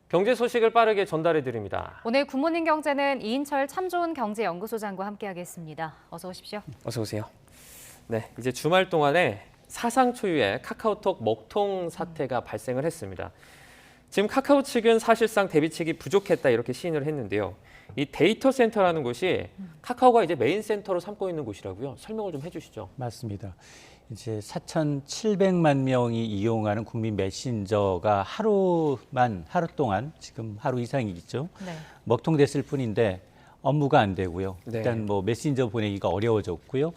경제 소식을 빠르게 전달해 드립니다. 오늘 굿모닝 경제는 이인철 참 좋은 경제연구소장과 함께하겠습니다. 어서 오십시오. 어서 오세요. 네, 이제 주말 동안에 사상 초유의 카카오톡 먹통 사태가 발생을 했습니다. 지금 카카오 측은 사실상 대비책이 부족했다 이렇게 시인을 했는데요. 이 데이터 센터라는 곳이 카카오가 이제 메인 센터로 삼고 있는 곳이라고요. 설명을 좀 해주시죠. 맞습니다. 이제 4,700만 명이 이용하는 국민 메신저가 하루 동안 지금 하루 이상이겠죠. 네. 먹통됐을 뿐인데 업무가 안 되고요. 네. 일단 뭐 메신저 보내기가 어려워졌고요.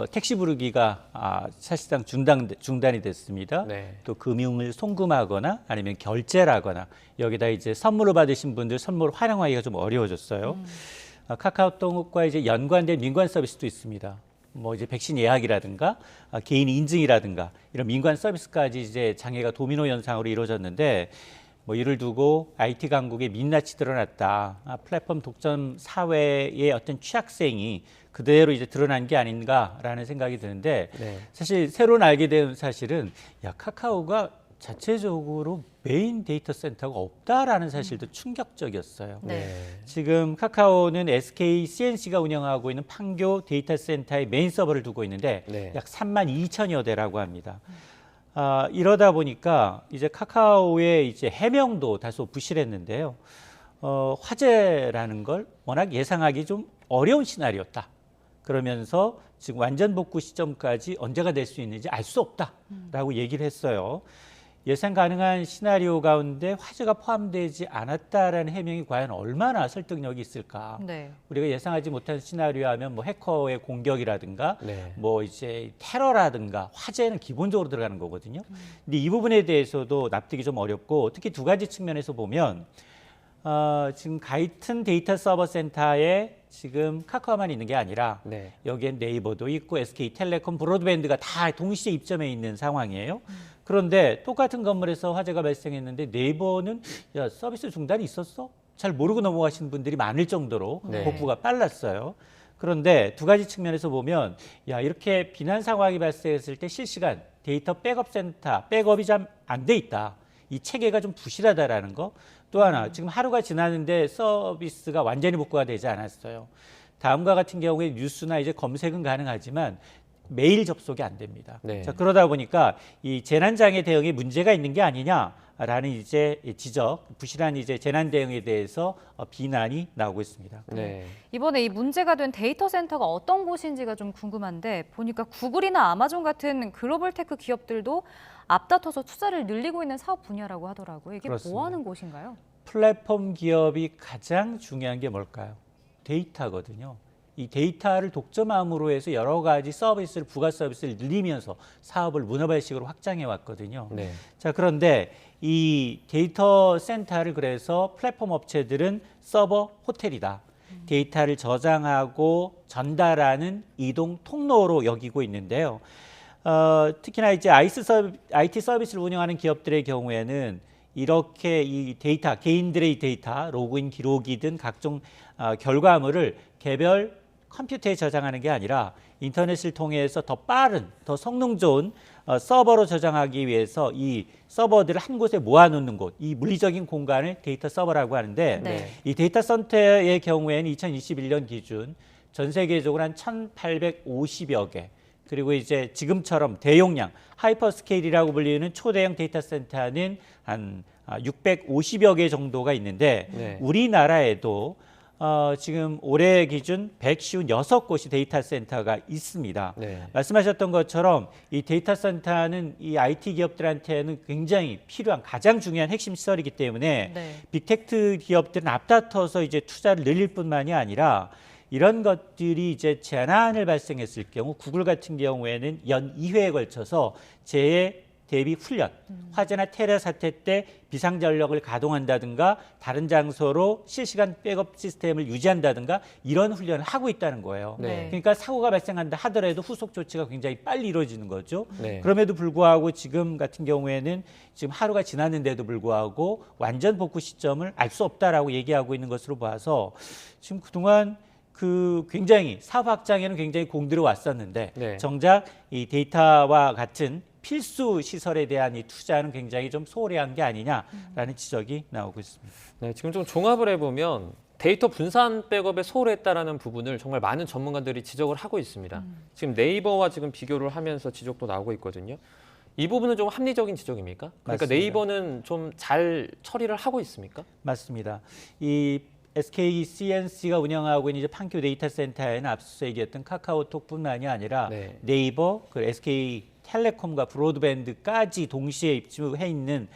택시 부르기가 사실상 중단이 됐습니다. 네. 또 금융을 송금하거나 아니면 결제를 하거나 여기다 이제 선물을 받으신 분들 선물 활용하기가 좀 어려워졌어요. 카카오톡과 이제 연관된 민관 서비스도 있습니다. 뭐 이제 백신 예약이라든가 개인 인증이라든가 이런 민관 서비스까지 이제 장애가 도미노 현상으로 이루어졌는데 뭐 이를 두고 IT 강국의 민낯이 드러났다. 플랫폼 독점 사회의 어떤 취약성이 그대로 이제 드러난 게 아닌가라는 생각이 드는데 네. 사실 새로 알게 된 사실은 카카오가 자체적으로 메인 데이터 센터가 없다라는 사실도 충격적이었어요. 네. 지금 카카오는 SK CNC가 운영하고 있는 판교 데이터 센터의 메인 서버를 두고 있는데 네. 약 3만 2천여 대라고 합니다. 이러다 보니까 이제 카카오의 이제 해명도 다소 부실했는데요. 화재라는 걸 워낙 예상하기 좀 어려운 시나리오였다. 그러면서 지금 완전 복구 시점까지 언제가 될 수 있는지 알 수 없다라고 얘기를 했어요. 예상 가능한 시나리오 가운데 화재가 포함되지 않았다라는 해명이 과연 얼마나 설득력이 있을까? 네. 우리가 예상하지 못한 시나리오 하면 뭐 해커의 공격이라든가 네. 뭐 이제 테러라든가 화재는 기본적으로 들어가는 거거든요. 근데 이 부분에 대해서도 납득이 좀 어렵고 특히 두 가지 측면에서 보면 지금 같은 데이터 서버 센터에 지금 카카오만 있는 게 아니라 네. 여기엔 네이버도 있고 SK텔레콤 브로드밴드가 다 동시에 입점해 있는 상황이에요. 그런데 똑같은 건물에서 화재가 발생했는데 네이버는 야, 서비스 중단이 있었어? 잘 모르고 넘어가시는 분들이 많을 정도로 네. 복구가 빨랐어요. 그런데 두 가지 측면에서 보면 이렇게 비난 상황이 발생했을 때 실시간 데이터 백업 센터, 백업이 좀 안 돼 있다. 이 체계가 좀 부실하다라는 거. 또 하나, 지금 하루가 지났는데 서비스가 완전히 복구가 되지 않았어요. 다음과 같은 경우에 뉴스나 이제 검색은 가능하지만 메일 접속이 안 됩니다. 네. 자, 그러다 보니까 이 재난장애 대응에 문제가 있는 게 아니냐라는 이제 지적, 부실한 이제 재난 대응에 대해서 비난이 나오고 있습니다. 네. 이번에 이 문제가 된 데이터 센터가 어떤 곳인지가 좀 궁금한데 보니까 구글이나 아마존 같은 글로벌 테크 기업들도 앞다퉈서 투자를 늘리고 있는 사업 분야라고 하더라고요. 이게 그렇습니다. 뭐 하는 곳인가요? 플랫폼 기업이 가장 중요한 게 뭘까요? 데이터거든요. 이 데이터를 독점함으로 해서 여러 가지 서비스를 부가 서비스를 늘리면서 사업을 문어발식으로 확장해 왔거든요. 네. 자, 그런데 이 데이터 센터를 그래서 플랫폼 업체들은 서버 호텔이다. 데이터를 저장하고 전달하는 이동 통로로 여기고 있는데요. 특히나 이제 IT 서비스를 운영하는 기업들의 경우에는 이렇게 이 데이터, 개인들의 데이터, 로그인 기록이든 각종 결과물을 개별 컴퓨터에 저장하는 게 아니라 인터넷을 통해서 더 빠른, 더 성능 좋은 서버로 저장하기 위해서 이 서버들을 한 곳에 모아놓는 곳, 이 물리적인 공간을 데이터 서버라고 하는데 네. 이 데이터 센터의 경우에는 2021년 기준 전 세계적으로 한 1,850여 개, 그리고 이제 지금처럼 대용량, 하이퍼스케일이라고 불리는 초대형 데이터 센터는 한 650여 개 정도가 있는데 네. 우리나라에도 지금 올해 기준 156곳이 데이터 센터가 있습니다. 네. 말씀하셨던 것처럼 이 데이터 센터는 이 IT 기업들한테는 굉장히 필요한 가장 중요한 핵심 시설이기 때문에 네. 빅테크 기업들은 앞다퉈서 이제 투자를 늘릴 뿐만이 아니라 이런 것들이 이제 재난을 발생했을 경우 구글 같은 경우에는 연 2회에 걸쳐서 재해 대비 훈련, 화재나 테러 사태 때 비상전력을 가동한다든가 다른 장소로 실시간 백업 시스템을 유지한다든가 이런 훈련을 하고 있다는 거예요. 네. 그러니까 사고가 발생한다 하더라도 후속 조치가 굉장히 빨리 이루어지는 거죠. 네. 그럼에도 불구하고 지금 같은 경우에는 지금 하루가 지났는데도 불구하고 완전 복구 시점을 알 수 없다라고 얘기하고 있는 것으로 봐서 지금 그동안 굉장히 사업 확장에는 굉장히 공들여 왔었는데 네. 정작 이 데이터와 같은 필수 시설에 대한 이 투자는 굉장히 좀 소홀한 게 아니냐라는 지적이 나오고 있습니다. 네, 지금 좀 종합을 해보면 데이터 분산 백업에 소홀했다라는 부분을 정말 많은 전문가들이 지적을 하고 있습니다. 지금 네이버와 지금 비교를 하면서 지적도 나오고 있거든요. 이 부분은 좀 합리적인 지적입니까? 그러니까 맞습니다. 네이버는 좀 잘 처리를 하고 있습니까? 맞습니다. 이 SK CNC가 운영하고 있는 이제 판교 데이터 센터에는 앞서 얘기했던 카카오톡뿐만이 아니라 네. 네이버, 그 SK 텔레콤과 브로드밴드까지 동시에 입주해 있는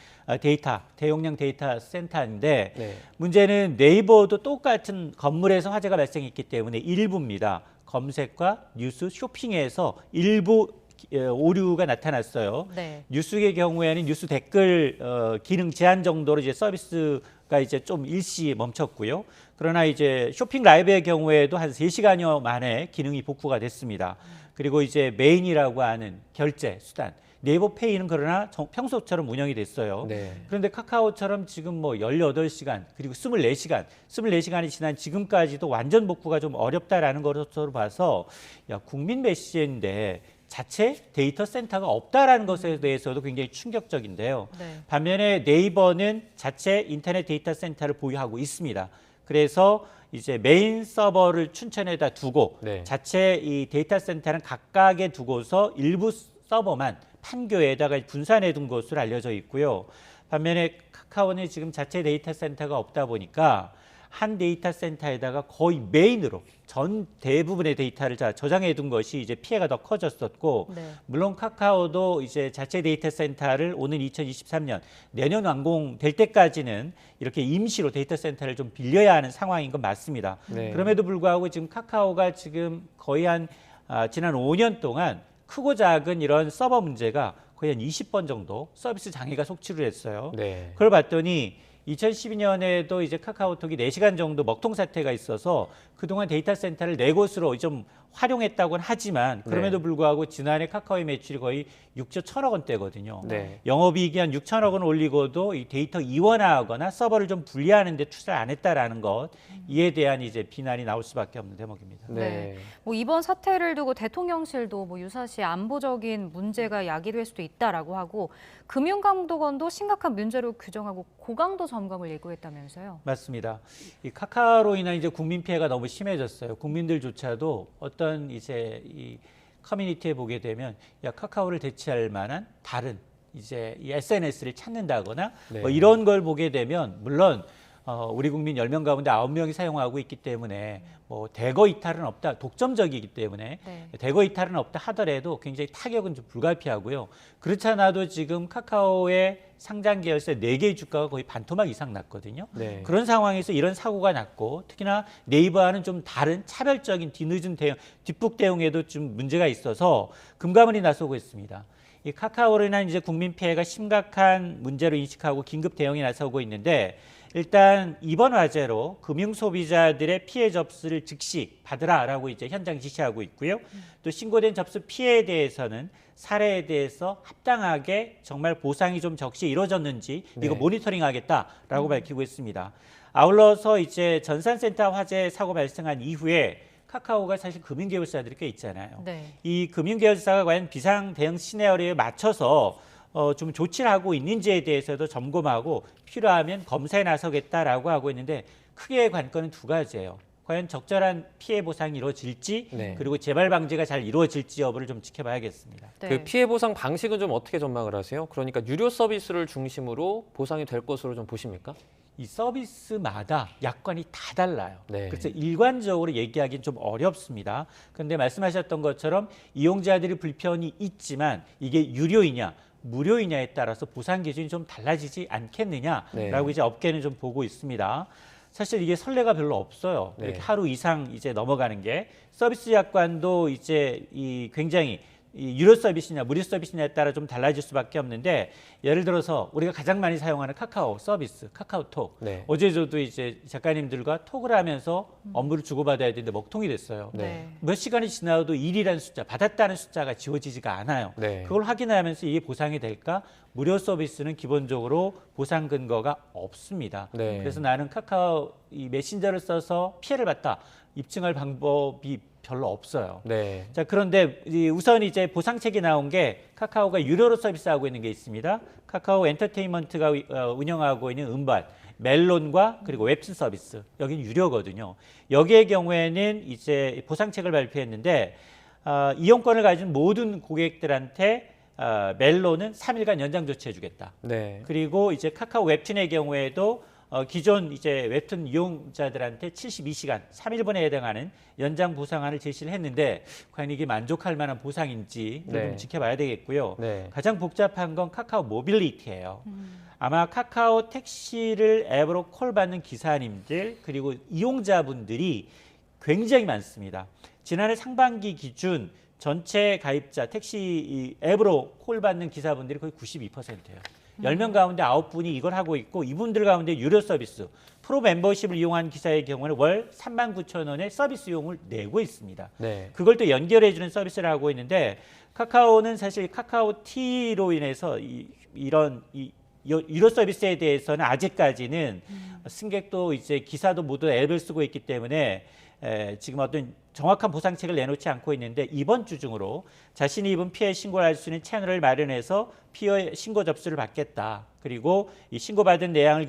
대용량 데이터 센터인데 네. 문제는 네이버도 똑같은 건물에서 화재가 발생했기 때문에 일부입니다. 검색과 뉴스, 쇼핑에서 일부 오류가 나타났어요. 네. 뉴스의 경우에는 뉴스 댓글 기능 제한 정도로 이제 서비스가 이제 좀 일시 멈췄고요. 그러나 이제 쇼핑 라이브의 경우에도 한 3시간여 만에 기능이 복구가 됐습니다. 그리고 이제 메인이라고 하는 결제 수단 네이버 페이는 그러나 평소처럼 운영이 됐어요. 네. 그런데 카카오처럼 지금 뭐 18시간 그리고 24시간이 지난 지금까지도 완전 복구가 좀 어렵다라는 것으로 봐서 야, 국민 메시지인데 자체 데이터 센터가 없다라는 것에 대해서도 굉장히 충격적인데요. 네. 반면에 네이버는 자체 인터넷 데이터 센터를 보유하고 있습니다. 그래서 이제 메인 서버를 춘천에다 두고 네. 자체 이 데이터 센터는 각각에 두고서 일부 서버만 판교에다가 분산해 둔 것으로 알려져 있고요. 반면에 카카오는 지금 자체 데이터 센터가 없다 보니까 한 데이터 센터에다가 거의 메인으로 전 대부분의 데이터를 저장해 둔 것이 이제 피해가 더 커졌었고 네. 물론 카카오도 이제 자체 데이터 센터를 오는 2023년 내년 완공될 때까지는 이렇게 임시로 데이터 센터를 좀 빌려야 하는 상황인 건 맞습니다. 네. 그럼에도 불구하고 지금 카카오가 지금 거의 지난 5년 동안 크고 작은 이런 서버 문제가 거의 한 20번 정도 서비스 장애가 속출을 했어요. 네. 그걸 봤더니 2012년에도 이제 카카오톡이 4시간 정도 먹통 사태가 있어서 그동안 데이터 센터를 4곳으로 좀 활용했다고는 하지만 그럼에도 네. 불구하고 지난해 카카오의 매출이 거의 6조 1천억 원대거든요. 네. 영업이익이 한 6천억 원 올리고도 이 데이터 이원화하거나 서버를 좀 분리하는 데 투자를 안 했다라는 것 이에 대한 이제 비난이 나올 수밖에 없는 대목입니다. 네. 뭐 이번 사태를 두고 대통령실도 뭐 유사시 안보적인 문제가 야기될 수도 있다라고 하고 금융감독원도 심각한 문제로 규정하고 고강도 점검을 예고했다면서요. 맞습니다. 이 카카오로 인한 이제 국민 피해가 너무 심해졌어요. 국민들조차도 어떤 이제 이 커뮤니티에 보게 되면 야 카카오를 대체할 만한 다른 이제 이 SNS를 찾는다거나 네. 뭐 이런 걸 보게 되면 물론 우리 국민 10명 가운데 9명이 사용하고 있기 때문에 뭐 대거 이탈은 없다. 독점적이기 때문에 네. 대거 이탈은 없다 하더라도 굉장히 타격은 좀 불가피하고요. 그렇지 않아도 지금 카카오의 상장 계열사 4개의 주가가 거의 반토막 이상 났거든요. 네. 그런 상황에서 이런 사고가 났고 특히나 네이버와는 좀 다른 차별적인 뒤늦은 대응, 뒷북 대응에도 좀 문제가 있어서 금감원이 나서고 있습니다. 이 카카오로 인한 이제 국민 피해가 심각한 문제로 인식하고 긴급 대응에 나서고 있는데 일단 이번 화재로 금융 소비자들의 피해 접수를 즉시 받으라라고 이제 현장 지시하고 있고요. 또 신고된 접수 피해에 대해서는 사례에 대해서 합당하게 정말 보상이 좀 적시 이루어졌는지 이거 네. 모니터링하겠다라고 밝히고 있습니다. 아울러서 이제 전산센터 화재 사고 발생한 이후에 카카오가 사실 금융계열사들이 꽤 있잖아요. 네. 이 금융계열사가 과연 비상 대응 시나리오에 맞춰서 좀 조치를 하고 있는지에 대해서도 점검하고 필요하면 검사에 나서겠다라고 하고 있는데 크게 관건은 두 가지예요. 과연 적절한 피해 보상이 이루어질지 네. 그리고 재발 방지가 잘 이루어질지 여부를 좀 지켜봐야겠습니다. 네. 그 피해 보상 방식은 좀 어떻게 전망을 하세요? 그러니까 유료 서비스를 중심으로 보상이 될 것으로 좀 보십니까? 이 서비스마다 약관이 다 달라요. 네. 그래서 일관적으로 얘기하기는 좀 어렵습니다. 그런데 말씀하셨던 것처럼 이용자들이 불편이 있지만 이게 유료이냐 무료이냐에 따라서 보상 기준이 좀 달라지지 않겠느냐라고 네. 이제 업계는 좀 보고 있습니다. 사실 이게 선례가 별로 없어요. 네. 이렇게 하루 이상 이제 넘어가는 게 서비스 약관도 이제 굉장히 이 유료 서비스냐 무료 서비스냐에 따라 좀 달라질 수밖에 없는데 예를 들어서 우리가 가장 많이 사용하는 카카오 서비스, 카카오톡. 네. 어제 저도 이제 작가님들과 톡을 하면서 업무를 주고받아야 되는데 먹통이 됐어요. 네. 몇 시간이 지나도 1이라는 숫자, 받았다는 숫자가 지워지지가 않아요. 네. 그걸 확인하면서 이게 보상이 될까? 무료 서비스는 기본적으로 보상 근거가 없습니다. 네. 그래서 나는 카카오 이 메신저를 써서 피해를 봤다 입증할 방법이 별로 없어요. 네. 자, 그런데 우선 이제 보상책이 나온 게 카카오가 유료로 서비스하고 있는 게 있습니다. 카카오 엔터테인먼트가 운영하고 있는 음반, 멜론과 그리고 웹툰 서비스. 여기는 유료거든요. 여기의 경우에는 이제 보상책을 발표했는데 이용권을 가진 모든 고객들한테 멜론은 3일간 연장 조치해주겠다. 네. 그리고 이제 카카오 웹툰의 경우에도 기존 이제 웹툰 이용자들한테 72시간, 3일분에 해당하는 연장 보상안을 제시를 했는데 과연 이게 만족할 만한 보상인지 네. 좀 지켜봐야 되겠고요. 네. 가장 복잡한 건 카카오 모빌리티예요. 아마 카카오 택시를 앱으로 콜받는 기사님들 그리고 이용자분들이 굉장히 많습니다. 지난해 상반기 기준 전체 가입자 택시 앱으로 콜받는 기사분들이 거의 92%예요. 10명 가운데 9분이 이걸 하고 있고 이분들 가운데 유료 서비스, 프로 멤버십을 이용한 기사의 경우는 월 39,000원의 서비스용을 내고 있습니다. 네. 그걸 또 연결해주는 서비스를 하고 있는데 카카오는 사실 카카오티로 인해서 이런 유료 서비스에 대해서는 아직까지는 승객도 이제 기사도 모두 앱을 쓰고 있기 때문에 지금 어떤 정확한 보상책을 내놓지 않고 있는데 이번 주 중으로 자신이 입은 피해 신고를 할 수 있는 채널을 마련해서 피해 신고 접수를 받겠다. 그리고 이 신고받은 내용을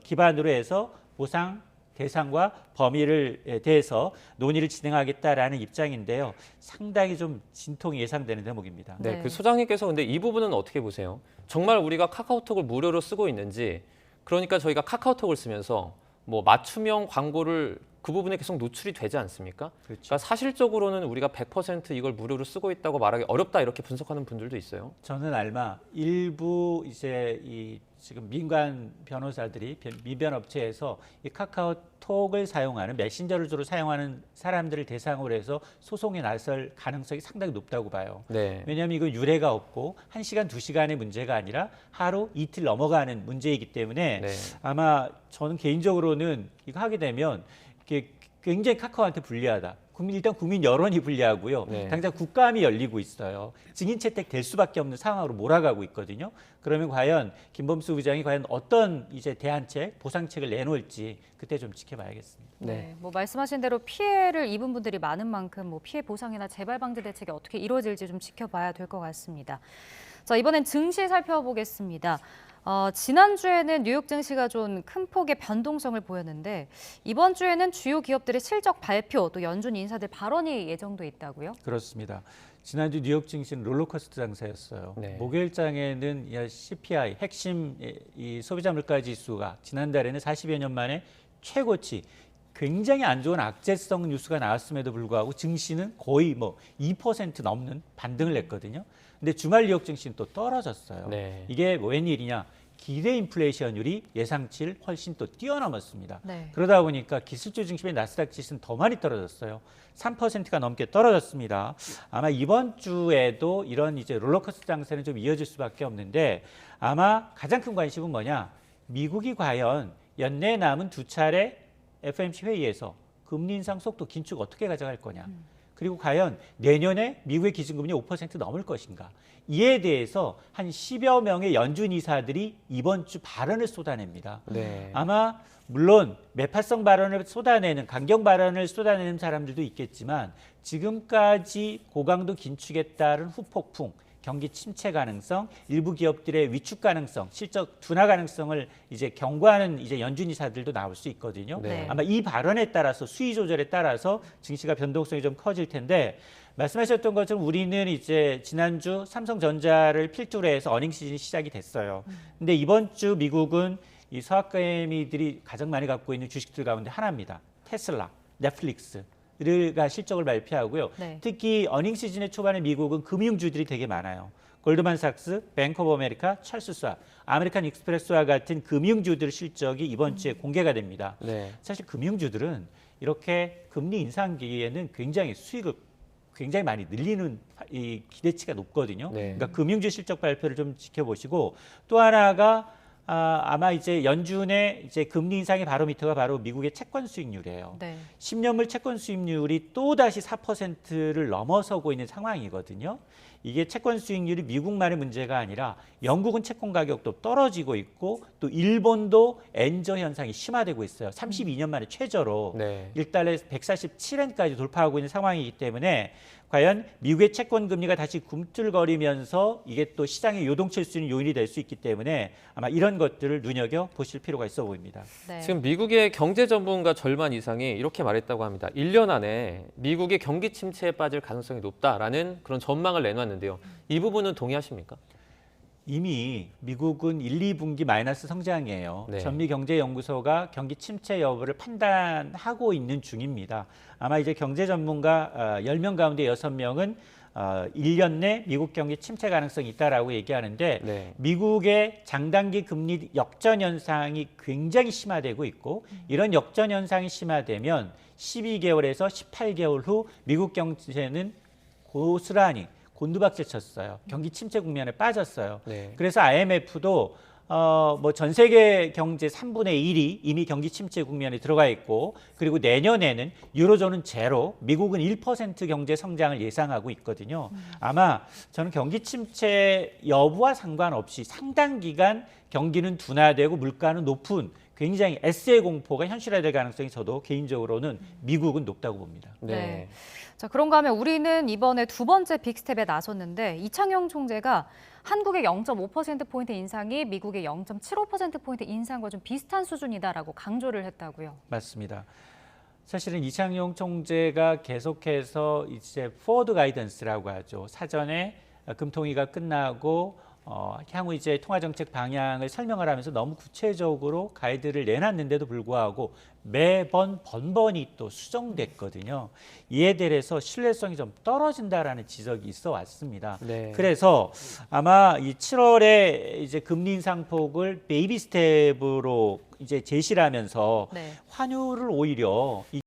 기반으로 해서 보상 대상과 범위를 대해서 논의를 진행하겠다라는 입장인데요. 상당히 좀 진통이 예상되는 대목입니다. 네, 네. 그 소장님께서 근데 이 부분은 어떻게 보세요? 정말 우리가 카카오톡을 무료로 쓰고 있는지, 그러니까 저희가 카카오톡을 쓰면서 뭐 맞춤형 광고를 그 부분에 계속 노출이 되지 않습니까? 그렇죠. 그러니까 사실적으로는 우리가 100% 이걸 무료로 쓰고 있다고 말하기 어렵다 이렇게 분석하는 분들도 있어요. 저는 알마 일부 이제 지금 민간 변호사들이 민변 업체에서 이 카카오톡을 사용하는 메신저를 주로 사용하는 사람들을 대상으로 해서 소송에 나설 가능성이 상당히 높다고 봐요. 네. 왜냐하면 이건 유례가 없고 1시간, 2시간의 문제가 아니라 하루, 이틀 넘어가는 문제이기 때문에 네. 아마 저는 개인적으로는 이거 하게 되면 이게 굉장히 카카오한테 불리하다. 일단 국민 여론이 불리하고요. 네. 당장 국감이 열리고 있어요. 증인 채택 될 수밖에 없는 상황으로 몰아가고 있거든요. 그러면 과연 김범수 부장이 과연 어떤 이제 대안책, 보상책을 내놓을지 그때 좀 지켜봐야겠습니다. 네. 뭐 말씀하신 대로 피해를 입은 분들이 많은 만큼 뭐 피해 보상이나 재발 방지 대책이 어떻게 이루어질지 좀 지켜봐야 될 것 같습니다. 자, 이번엔 증시 살펴보겠습니다. 지난주에는 뉴욕 증시가 좀 큰 폭의 변동성을 보였는데 이번 주에는 주요 기업들의 실적 발표 또 연준 인사들 발언이 예정돼 있다고요? 그렇습니다. 지난주 뉴욕 증시는 롤러코스터 장세였어요. 네. 목요일장에는 CPI 핵심 이 소비자 물가 지수가 지난달에는 40여 년 만에 최고치 굉장히 안 좋은 악재성 뉴스가 나왔음에도 불구하고 증시는 거의 뭐 2% 넘는 반등을 냈거든요. 근데 주말 뉴욕 증시는 또 떨어졌어요. 네. 이게 웬일이냐? 기대 인플레이션율이 예상치를 훨씬 또 뛰어넘었습니다. 네. 그러다 보니까 기술주 중심의 나스닥 지수는 더 많이 떨어졌어요. 3%가 넘게 떨어졌습니다. 아마 이번 주에도 이런 이제 롤러코스터 장세는 좀 이어질 수밖에 없는데 아마 가장 큰 관심은 뭐냐? 미국이 과연 연내에 남은 두 차례 FOMC 회의에서 금리 인상 속도 긴축 어떻게 가져갈 거냐? 그리고 과연 내년에 미국의 기준금리 5% 넘을 것인가? 이에 대해서 한 10여 명의 연준 이사들이 이번 주 발언을 쏟아냅니다. 네. 아마 물론 매파성 발언을 쏟아내는 강경 발언을 쏟아내는 사람들도 있겠지만 지금까지 고강도 긴축에 따른 후폭풍, 경기 침체 가능성, 일부 기업들의 위축 가능성, 실적 둔화 가능성을 이제 경고하는 이제 연준 이사들도 나올 수 있거든요. 네. 아마 이 발언에 따라서 수위 조절에 따라서 증시가 변동성이 좀 커질 텐데 말씀하셨던 것처럼 우리는 이제 지난주 삼성전자를 필두로 해서 어닝 시즌이 시작이 됐어요. 근데 이번 주 미국은 이 서학개미들이 가장 많이 갖고 있는 주식들 가운데 하나입니다. 테슬라, 넷플릭스가 실적을 발표하고요. 네. 특히 어닝 시즌의 초반에 미국은 금융주들이 되게 많아요. 골드만삭스, 뱅크 오브 아메리카, 찰스 스왑, 아메리칸 익스프레스와 같은 금융주들 실적이 이번 주에 공개가 됩니다. 네. 사실 금융주들은 이렇게 금리 인상기에는 굉장히 수익을 굉장히 많이 늘리는 이 기대치가 높거든요. 네. 그러니까 금융주 실적 발표를 좀 지켜보시고 또 하나가 아마 이제 연준의 이제 금리 인상의 바로미터가 바로 미국의 채권 수익률이에요. 네. 10년물 채권 수익률이 또 다시 4%를 넘어서고 있는 상황이거든요. 이게 채권 수익률이 미국만의 문제가 아니라 영국은 채권 가격도 떨어지고 있고 또 일본도 엔저 현상이 심화되고 있어요. 32년 만에 최저로 네. 1달러에서 147엔까지 돌파하고 있는 상황이기 때문에 과연 미국의 채권 금리가 다시 굼틀거리면서 이게 또 시장에 요동칠 수 있는 요인이 될 수 있기 때문에 아마 이런 것들을 눈여겨 보실 필요가 있어 보입니다. 네. 지금 미국의 경제 전문가 절반 이상이 이렇게 말했다고 합니다. 1년 안에 미국의 경기 침체에 빠질 가능성이 높다라는 그런 전망을 내놨는데요. 이 부분은 동의하십니까? 이미 미국은 1, 2분기 마이너스 성장이에요. 네. 전미경제연구소가 경기 침체 여부를 판단하고 있는 중입니다. 아마 이제 경제 전문가 10명 가운데 6명은 1년 내 미국 경기 침체 가능성이 있다라고 얘기하는데 네. 미국의 장단기 금리 역전 현상이 굉장히 심화되고 있고 이런 역전 현상이 심화되면 12개월에서 18개월 후 미국 경제는 고스란히 곤두박질 쳤어요. 경기 침체 국면에 빠졌어요. 네. 그래서 IMF도 뭐 전 세계 경제 3분의 1이 이미 경기 침체 국면에 들어가 있고 그리고 내년에는 유로존은 제로, 미국은 1% 경제 성장을 예상하고 있거든요. 아마 저는 경기 침체 여부와 상관없이 상당 기간 경기는 둔화되고 물가는 높은 굉장히 S의 공포가 현실화될 가능성이 저도 개인적으로는 미국은 높다고 봅니다. 네. 자, 그런가 하면 우리는 이번에 두 번째 빅스텝에 나섰는데 이창용 총재가 한국의 0.5%포인트 인상이 미국의 0.75%포인트 인상과 좀 비슷한 수준이다라고 강조를 했다고요. 맞습니다. 사실은 이창용 총재가 계속해서 이제 포워드 가이던스라고 하죠. 사전에 금통위가 끝나고 향후 이제 통화정책 방향을 설명을 하면서 너무 구체적으로 가이드를 내놨는데도 불구하고 매번 번번이 또 수정됐거든요. 이에 대해서 신뢰성이 좀 떨어진다라는 지적이 있어 왔습니다. 네. 그래서 아마 이 7월에 이제 금리 인상폭을 베이비 스텝으로 이제 제시를 하면서 네. 환율을 오히려